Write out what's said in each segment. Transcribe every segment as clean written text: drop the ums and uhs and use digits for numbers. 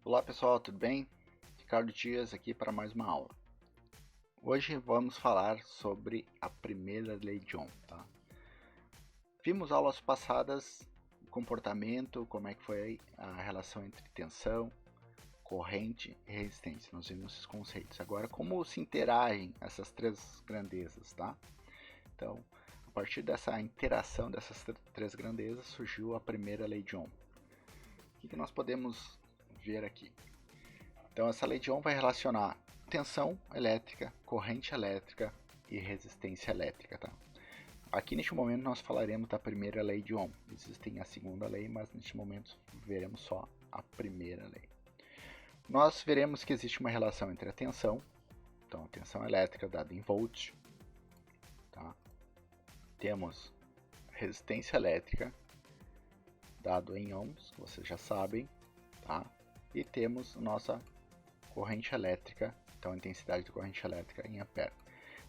Olá pessoal, tudo bem? Ricardo Dias aqui para mais uma aula. Hoje vamos falar sobre a primeira lei de Ohm. Tá? Vimos aulas passadas o comportamento, como é que foi a relação entre tensão, corrente e resistência. Nós vimos esses conceitos. Agora, como se interagem essas três grandezas, tá? Então, a partir dessa interação dessas três grandezas surgiu a primeira lei de Ohm. O que nós podemos ver aqui? Então essa lei de Ohm vai relacionar tensão elétrica, corrente elétrica e resistência elétrica. Tá? Aqui neste momento nós falaremos da primeira lei de Ohm. Existe a segunda lei, mas neste momento veremos só a primeira lei. Nós veremos que existe uma relação entre a tensão, então a tensão elétrica dada em volts, tá? Temos resistência elétrica dado em ohms, que vocês já sabem, tá? E temos nossa corrente elétrica, então a intensidade da corrente elétrica em ampere.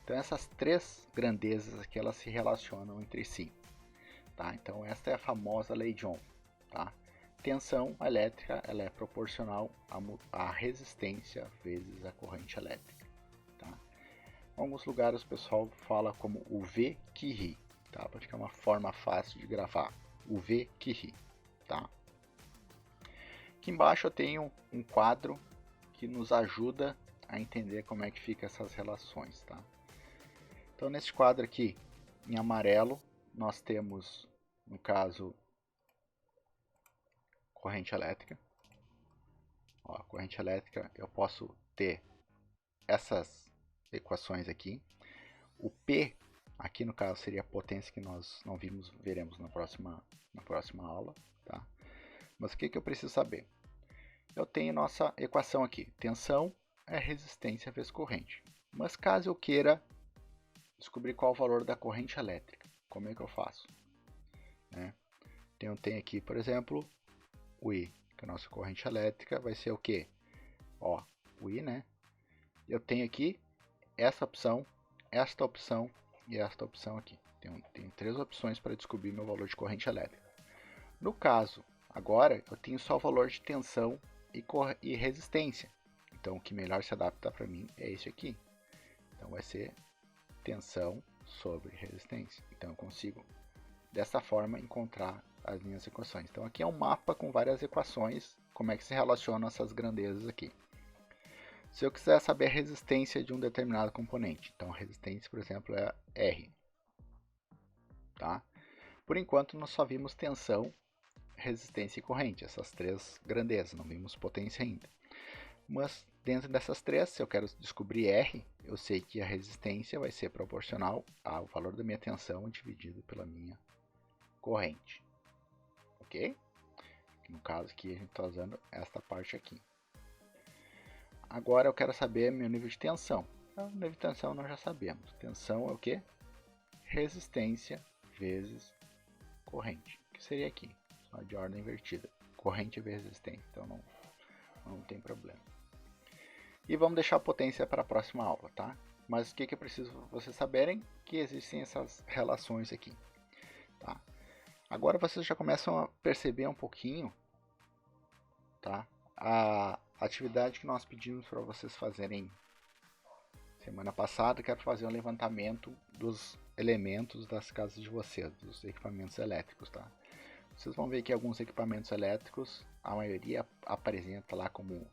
Então essas três grandezas aqui elas se relacionam entre si, tá? Então esta é a famosa lei de Ohm, tá? Tensão elétrica ela é proporcional à resistência vezes a corrente elétrica, tá? Em alguns lugares o pessoal fala como o V que ri, tá? Para ficar uma forma fácil de gravar, o V que ri, tá? Aqui embaixo eu tenho um quadro que nos ajuda a entender como é que fica essas relações, tá? Então nesse quadro aqui, em amarelo, nós temos, no caso, corrente elétrica. Ó, corrente elétrica, eu posso ter essas equações aqui. O P, aqui no caso, seria a potência que nós não vimos, veremos na próxima aula, tá? Mas o que eu preciso saber? Eu tenho nossa equação aqui, tensão é resistência vezes corrente. Mas caso eu queira descobrir qual o valor da corrente elétrica, como é que eu faço? Então eu tenho aqui, por exemplo, o I, que a nossa corrente elétrica vai ser o quê? Ó, o I, né? Eu tenho aqui essa opção, esta opção e esta opção aqui. Tenho três opções para descobrir meu valor de corrente elétrica. No caso, agora eu tenho só o valor de tensão e resistência. Então o que melhor se adapta para mim é esse aqui. Então vai ser tensão sobre resistência. Então eu consigo dessa forma encontrar as minhas equações. Então aqui é um mapa com várias equações, como é que se relacionam essas grandezas aqui. Se eu quiser saber a resistência de um determinado componente, então a resistência, por exemplo, é R. Tá? Por enquanto nós só vimos tensão, resistência e corrente, essas três grandezas, não vimos potência ainda. Mas dentro dessas três, se eu quero descobrir R, eu sei que a resistência vai ser proporcional ao valor da minha tensão dividido pela minha corrente. Ok? No caso aqui a gente está usando esta parte aqui. Agora eu quero saber meu nível de tensão. Então, o nível de tensão nós já sabemos. Tensão é o que? Resistência vezes corrente, que seria aqui, só de ordem invertida. Corrente vezes resistência, então não tem problema. E vamos deixar a potência para a próxima aula, tá? Mas o que é preciso vocês saberem? Que existem essas relações aqui, tá? Agora vocês já começam a perceber um pouquinho, tá? A atividade que nós pedimos para vocês fazerem semana passada, quero fazer um levantamento dos elementos das casas de vocês, dos equipamentos elétricos, tá? Vocês vão ver que alguns equipamentos elétricos, a maioria apresenta lá como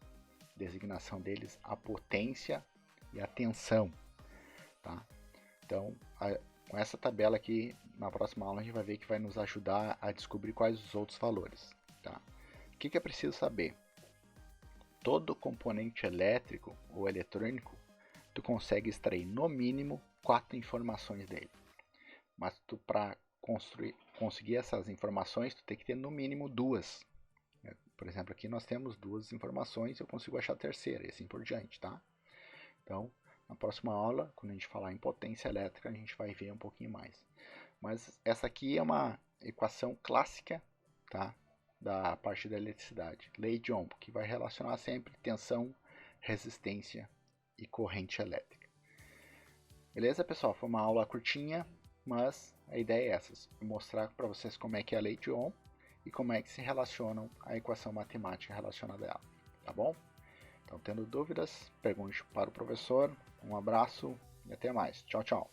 designação deles a potência e a tensão, tá? Então, com essa tabela aqui, na próxima aula a gente vai ver que vai nos ajudar a descobrir quais os outros valores, tá? O que é preciso saber? Todo componente elétrico ou eletrônico, tu consegue extrair no mínimo 4 informações dele. Mas tu para conseguir essas informações, tu tem que ter no mínimo 2. Por exemplo, aqui nós temos 2 informações, eu consigo achar a terceira, e assim por diante, tá? Então, na próxima aula, quando a gente falar em potência elétrica, a gente vai ver um pouquinho mais. Mas essa aqui é uma equação clássica, tá? Da parte da eletricidade, lei de Ohm, que vai relacionar sempre tensão, resistência e corrente elétrica. Beleza, pessoal? Foi uma aula curtinha, mas a ideia é essa, mostrar para vocês como é que é a lei de Ohm e como é que se relacionam a equação matemática relacionada a ela. tá bom? Então, tendo dúvidas, pergunte para o professor. Um abraço e até mais. Tchau, tchau.